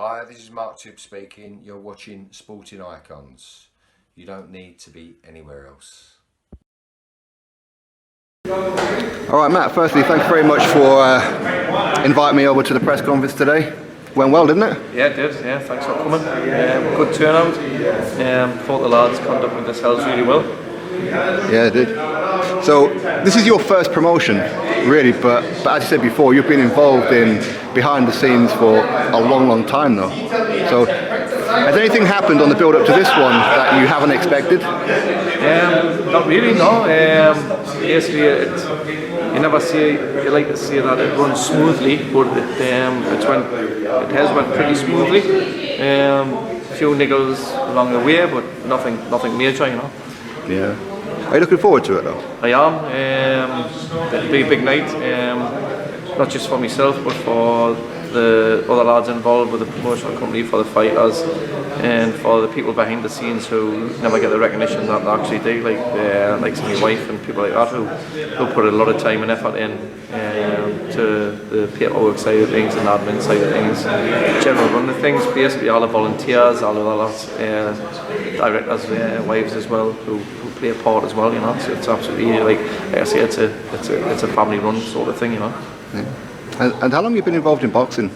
Hi, this is Mark Tibb speaking. You're watching Sporting Icons. You don't need to be anywhere else. Alright Matt, firstly thanks very much for inviting me over to the press conference today. Went well, didn't it? Yeah, it did. Yeah, thanks for coming. Good turnout. Thought the lads conducted themselves really well. Yeah, it did. So this is your first promotion, really, but as you said before, you've been involved in behind the scenes for a long time now. So has anything happened on the build up to this one that you haven't expected? Not really, no. Basically, you never see, you like to see that it runs smoothly, but it has went pretty smoothly. A few niggles along the way, but nothing major, you know. Yeah. Are you looking forward to it though? I am. It'll be a big night, not just for myself, but for the other lads involved with the promotional company, for the fighters, and for the people behind the scenes who never get the recognition that they actually do, like my wife and people like that who put a lot of time and effort in to the paperwork side of things and admin side of things, general run of things, basically all the volunteers, all the lads, directors, wives as well, who play a part as well, you know. So it's absolutely, like I say, it's a family run sort of thing, you know. Yeah. And how long have you been involved in boxing?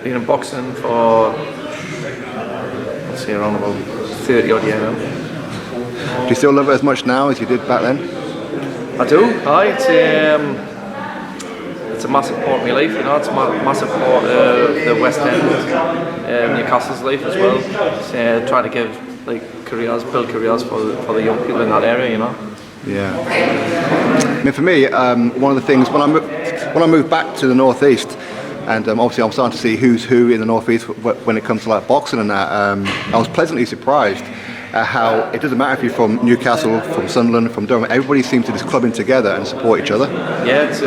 Been in boxing for, let's say, around about 30 odd years now. Do you still love it as much now as you did back then? I do. It's a massive part of my life, you know. It's a massive part of the West End, Newcastle's life as well. It's, trying to give build careers for the young people in that area, you know. Yeah. I mean, for me, one of the things when I moved back to the northeast, and obviously I'm starting to see who's who in the northeast when it comes to like boxing and that. I was pleasantly surprised at how it doesn't matter if you're from Newcastle, from Sunderland, from Durham. Everybody seems to just club in together and support each other. Yeah, it's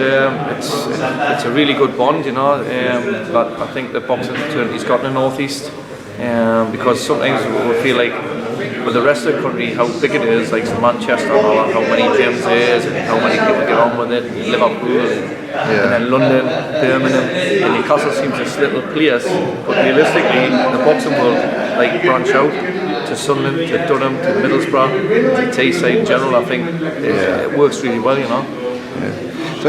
a really good bond, you know. That I think the boxing fraternity's got in the northeast, because sometimes we feel like, with the rest of the country, how big it is, like Manchester and all that, how many gyms there is and how many people get on with it, Liverpool and then London, Birmingham, and Newcastle seems this little place, but realistically the boxing world like branch out to Sunderland, to Durham, to Middlesbrough, to Tayside in general. I think it works really well, you know. Yeah. So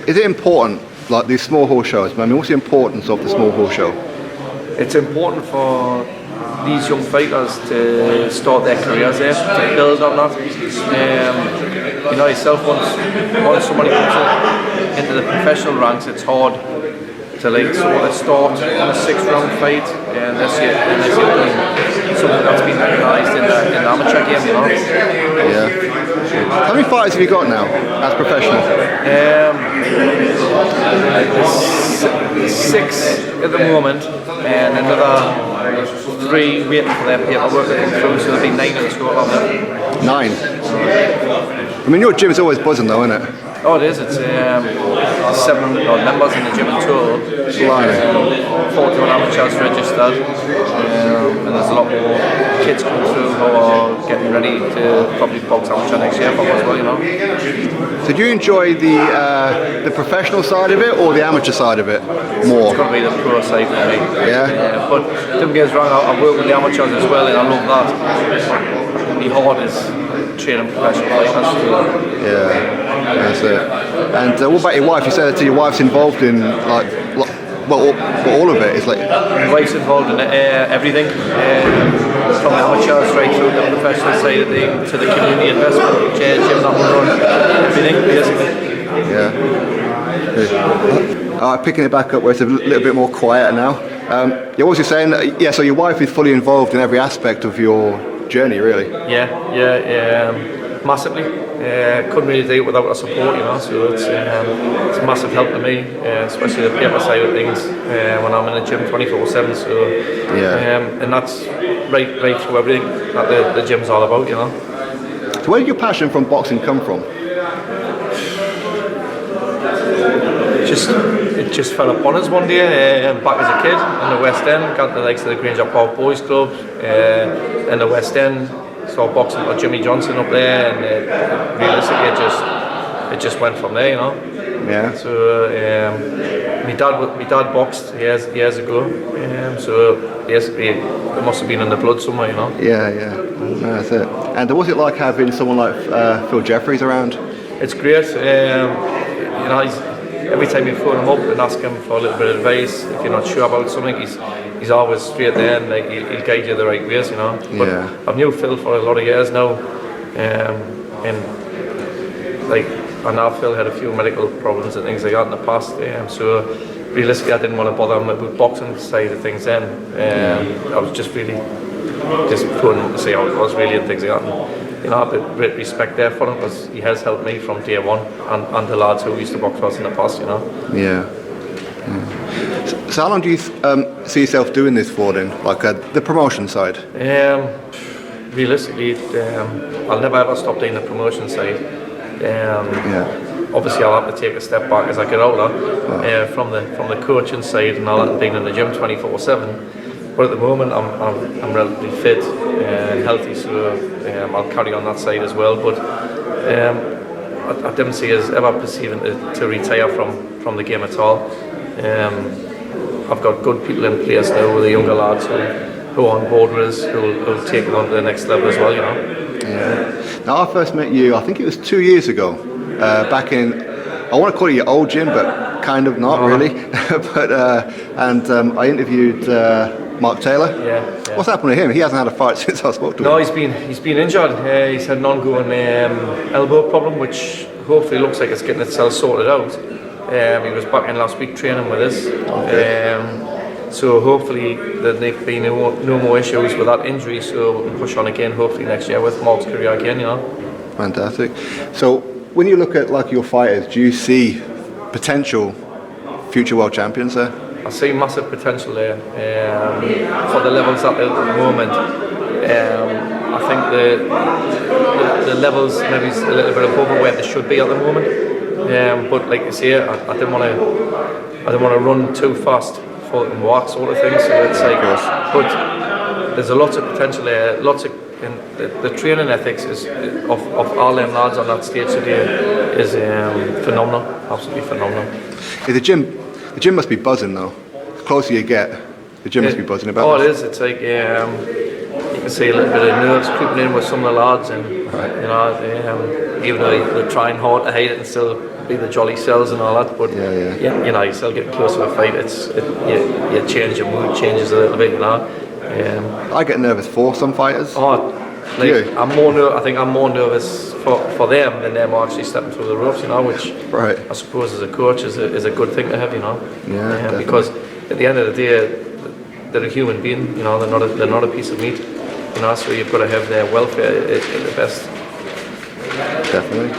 is it important, like these small hall shows? I mean, what's the importance of the small hall show? It's important for these young fighters to start their careers there, to build on that. You know yourself, once somebody comes into the professional ranks, it's hard to like sort of start on a 6th round fight unless you've done something that's been recognised in the amateur game, you know. Yeah. How many fighters have you got now as professional? There's 6 at the moment, and another 3 waiting for their paperwork to come through, so there'll be 9 in total. 9? I mean, your gym's always buzzing though, isn't it? Oh, it is. It's 700 odd members in the gym in total. 41 amateurs registered, and there's a lot more kids coming through who are getting ready to probably box amateur next year from as well, you know. So do you enjoy the professional side of it or the amateur side of it more? It's got to be the pro side for me. Yeah. But don't get us wrong, I work with the amateurs as well, and I love that. My heart is training professional fighters. Yeah. That's it. And what about your wife? You said that your wife's involved in all of it. It's like my wife's involved in everything, from the amateurs right through the professional side of things to the community investment, gym that we run, everything basically. Yeah. Picking it back up where it's a little bit more quieter now. What was you saying? Yeah. So your wife is fully involved in every aspect of your journey, really. Yeah. Massively. Couldn't really do it without her support, you know. So it's a massive help to me, especially the paper side of things when I'm in the gym 24/7. So and that's right through everything that the gym's all about, you know. So where did your passion from boxing come from? It just fell upon us one day, back as a kid in the West End. Got the likes of the Granger Park Boys Club in the West End. Saw boxing with Jimmy Johnson up there, and realistically it just went from there, you know. Yeah. So my dad boxed years ago, so basically it must have been in the blood somewhere, you know. Yeah. No, that's it. And what's it like having someone like Phil Jeffries around? It's great. You know, every time you phone him up and ask him for a little bit of advice, if you're not sure about something, he's always straight there, and like he'll guide you the right ways, you know. But I've known Phil for a lot of years now, and like I know Phil had a few medical problems and things like that in the past, so realistically I didn't want to bother him with boxing side of things then. I was just really just phoning him to see how it was really and things like that. And, you know, I have a great respect there for him because he has helped me from day one, and the lads who used to box for us in the past, you know. Yeah. So how long do you see yourself doing this for then, like the promotion side? Realistically, I'll never ever stop doing the promotion side. Obviously I'll have to take a step back as I get older from the coaching side and all that, being in the gym 24/7. But at the moment I'm relatively fit and healthy, so I'll carry on that side as well. But I didn't see us ever perceiving to retire from the game at all. I've got good people in place now with the younger lads who are on board with us, who'll take it on to the next level as well, you know. Yeah. Now I first met you, I think it was 2 years ago, back in, I want to call it your old gym, but kind of not really. But I interviewed Mark Taylor. Yeah. What's happened to him? He hasn't had a fight since I spoke to him. No, he's been injured. He's had an ongoing elbow problem, which hopefully looks like it's getting itself sorted out. He was back in last week training with us. So hopefully there'll be no more issues with that injury, so we can push on again hopefully next year with Mark's career again, you know. Fantastic. So when you look at like your fighters, do you see potential future world champions there? I see massive potential there for the levels at the moment. I think the levels maybe is a little bit above where they should be at the moment. But like you say, I didn't want to run too fast for and walk sort of thing. So it's like, but there's a lot of potential there. Lots of the training ethics of all them lads on that stage today is phenomenal, absolutely phenomenal. Yeah, the gym must be buzzing though. The closer you get, the gym must be buzzing about. Oh, it is. It's like you can see a little bit of nerves creeping in with some of the lads, and you know, even though they're trying hard to hate it and still be the jolly selves and all that, but you know, you still get close to a fight. You change, your mood changes a little bit, you know. I get nervous for some fighters. I think I'm more nervous for them than them actually stepping through the ropes, you know, which I suppose as a coach is a good thing to have, you know. Yeah, because at the end of the day, they're a human being, you know. They're not a piece of meat, you know. So you've got to have their welfare at the best. Definitely.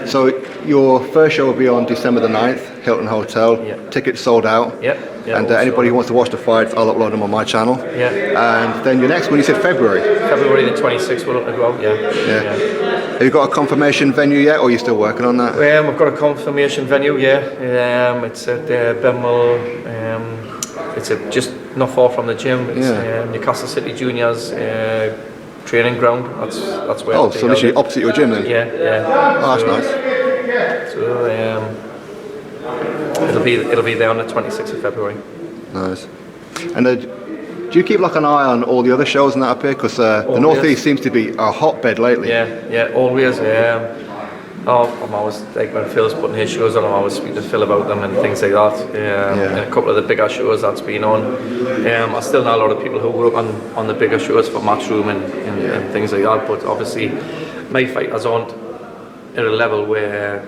So your first show will be on December the 9th, Hilton Hotel. Tickets sold out. And anybody who wants to watch the fights, I'll upload them on my channel. And then your next one, you said February? February the 26th, we're looking to go out, Have you got a confirmation venue yet, or are you still working on that? We've got a confirmation venue, it's at Benwell. It's just not far from the gym. It's Newcastle City Juniors training ground. That's where. Oh, so literally opposite your gym then? Yeah. Oh, that's nice. So it'll be there on the 26th of February. Nice. And do you keep like an eye on all the other shows and that up here? Because the North East seems to be a hotbed lately. Yeah, always. I'm always, like when Phil's putting his shows on, I'm always speaking to Phil about them and things like that. And a couple of the bigger shows that's been on. I still know a lot of people who work on the bigger shows for Matchroom and things like that. But obviously, my fighters aren't at a level where,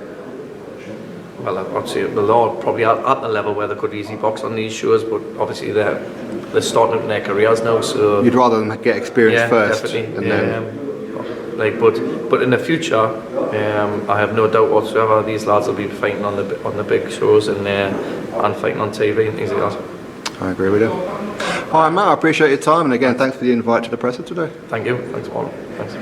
well, I'd say they're probably at the level where they could easily box on these shows. But obviously, they're starting out in their careers now. So you'd rather them get experience first, definitely. And then. But in the future, I have no doubt whatsoever these lads will be fighting on the big shows and fighting on TV and things like that. I agree with you. All right, Matt, I appreciate your time, and again, thanks for the invite to the presser today. Thank you. Thanks, Paul. Thanks.